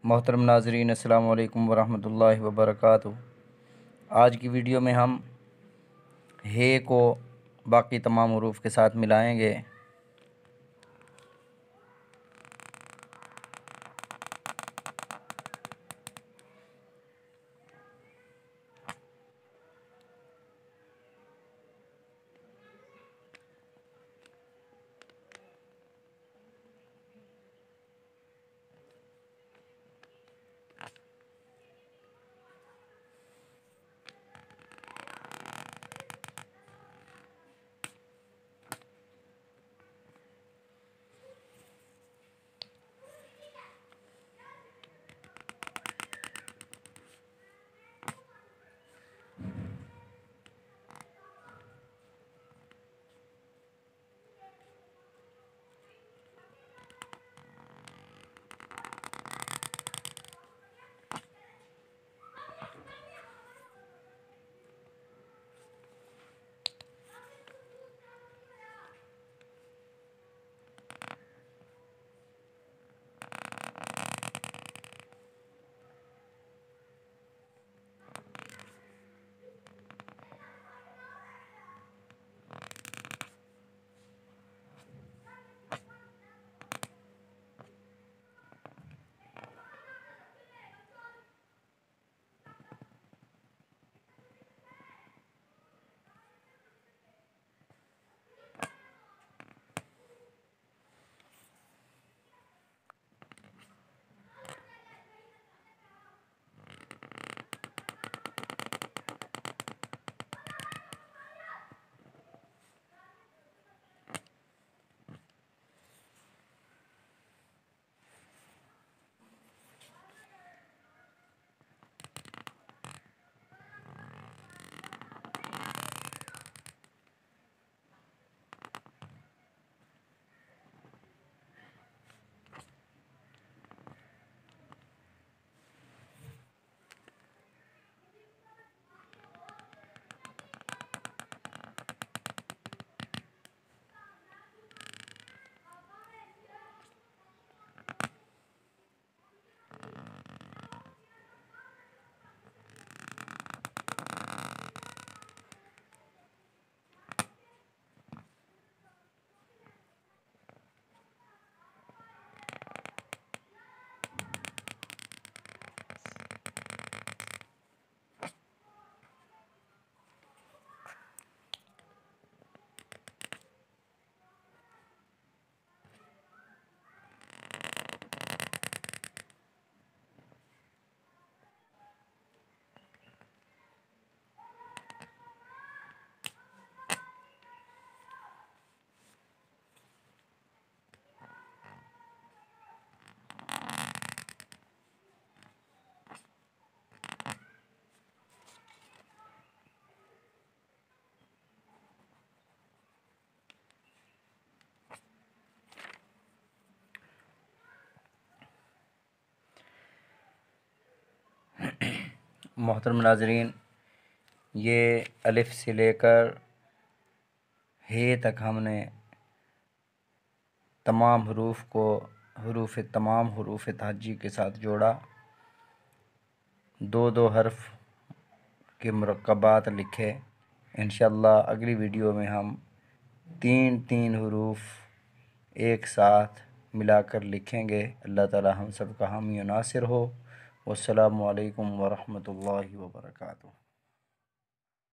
मोहतरम नाज़रीन, अस्सलामु अलैकुम वरहमतुल्लाहि वबरकातुहू। आज की वीडियो में हम हे को बाकी तमाम हुरूफ के साथ मिलाएंगे। मोहतरम नाज़रीन, ये अलिफ से लेकर हे तक हमने तमाम हुरूफ को तमाम हुरूफ तहज्जी के साथ जोड़ा। दो दो हर्फ के मुरक्कबात लिखे। इंशाअल्लाह अगली वीडियो में हम तीन तीन हुरूफ एक साथ मिलाकर लिखेंगे। अल्लाह ताला हम सब का हामी नासिर हो। वस्सलामु अलैकुम वरहमतुल्लाहि वबरकातुहू।